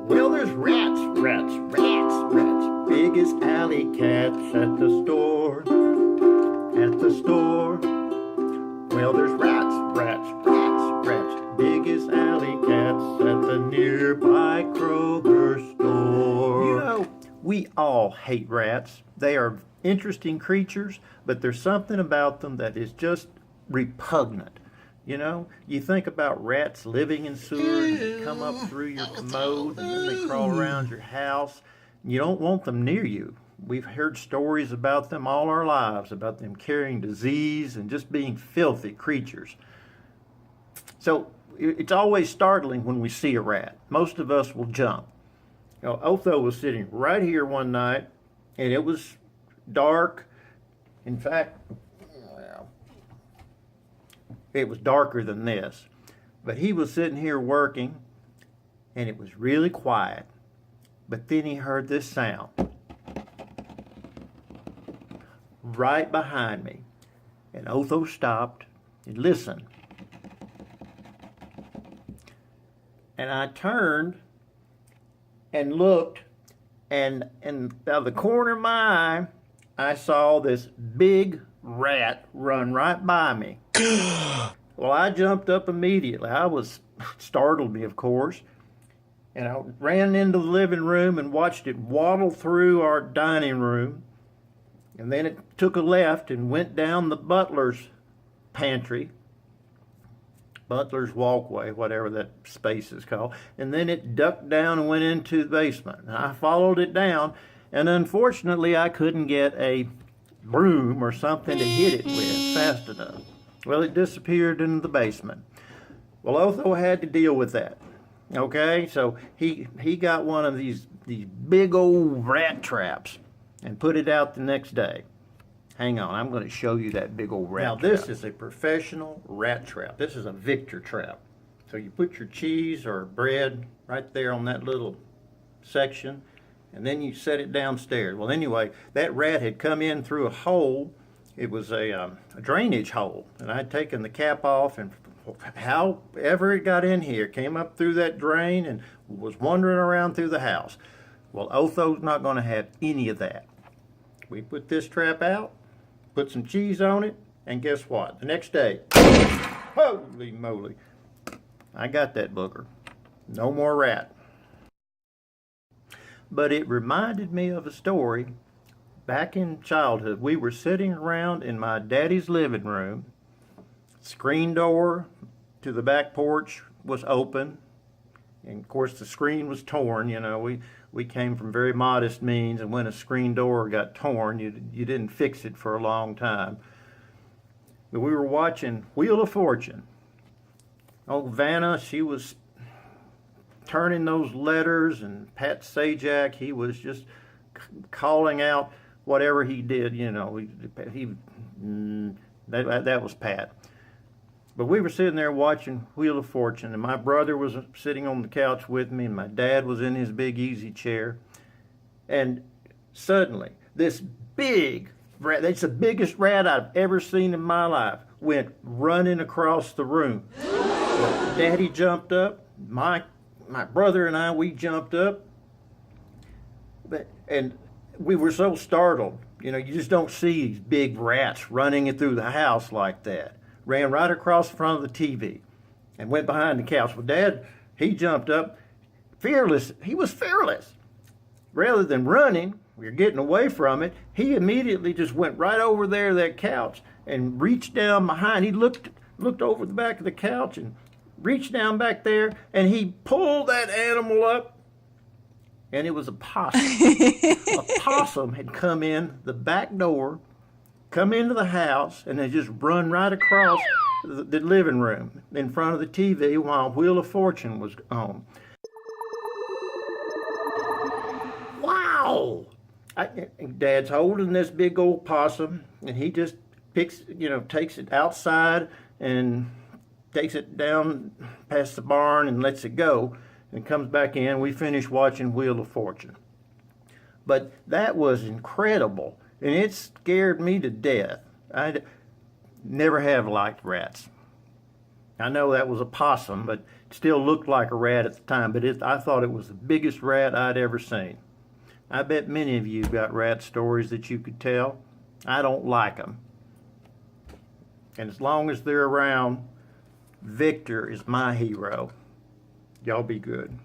Well, there's rats, big as alley cats at the store, Well, there's rats, big as alley cats at the nearby Kroger store. You know, we all hate rats. They are interesting creatures, but there's something about them that is just repugnant. You know, you think about rats living in sewers and come up through your commode and then they crawl around your house. You don't want them near you. We've heard stories about them all our lives, about them carrying disease and just being filthy creatures. So it's always startling when we see a rat. Most of us will jump. You know, Otho was sitting right here one night and it was dark. In fact, it was darker than this, but he was sitting here working and it was really quiet. But then he heard this sound right behind me, and Otho stopped and listened. And I turned and looked, and out of the corner of my eye, I saw this big rat run right by me. Well, I jumped up immediately. I was startled me, of course, and I ran into the living room and watched it waddle through our dining room, and then it took a left and went down the butler's pantry, butler's walkway, whatever that space is called, and then it ducked down and went into the basement. And I followed it down, and unfortunately I couldn't get a broom or something to hit it with fast enough. Well, it disappeared into the basement. Well, Otho had to deal with that. Okay, so he got one of these big old rat traps and put it out the next day. Hang on, I'm going to show you that big old rat trap. Now, this is a professional rat trap. This is a Victor trap. So you put your cheese or bread right there on that little section, and then you set it downstairs. Well, anyway, that rat had come in through a hole. It was a drainage hole, and I had taken the cap off, and however it got in here, came up through that drain and was wandering around through the house. Well, Otho's not going to have any of that. We put this trap out, put some cheese on it, and guess what? The next day, holy moly, I got that booger. No more rat. But it reminded me of a story. Back in childhood, we were sitting around in my daddy's living room. Screen door to the back porch was open, and of course the screen was torn. You know, we came from very modest means, and when a screen door got torn, you didn't fix it for a long time. But we were watching Wheel of Fortune. Old Vanna, she was turning those letters, and Pat Sajak, he was just calling out whatever he did. You know, that was Pat. But we were sitting there watching Wheel of Fortune, and my brother was sitting on the couch with me, and my dad was in his big easy chair. And suddenly, this big rat, that's the biggest rat I've ever seen in my life, went running across the room. Well, Daddy jumped up, my brother and I, we jumped up, and we were so startled. You know, you just don't see these big rats running through the house like that. Ran right across the front of the TV and went behind the couch. Well, Dad, he jumped up, fearless. He was fearless. Rather than running, we were getting away from it, he immediately just went right over there to that couch and reached down behind. He looked over the back of the couch and reached down back there, and he pulled that animal up, and it was a possum. A possum had come in the back door, come into the house, and they just run right across the living room in front of the TV while Wheel of Fortune was on. Wow! Dad's holding this big old possum, and he just takes it outside and takes it down past the barn and lets it go, and comes back in. We finish watching Wheel of Fortune. But that was incredible. And it scared me to death. I never have liked rats. I know that was a possum, but it still looked like a rat at the time. But I thought it was the biggest rat I'd ever seen. I bet many of you got rat stories that you could tell. I don't like them. And as long as they're around, Victor is my hero. Y'all be good.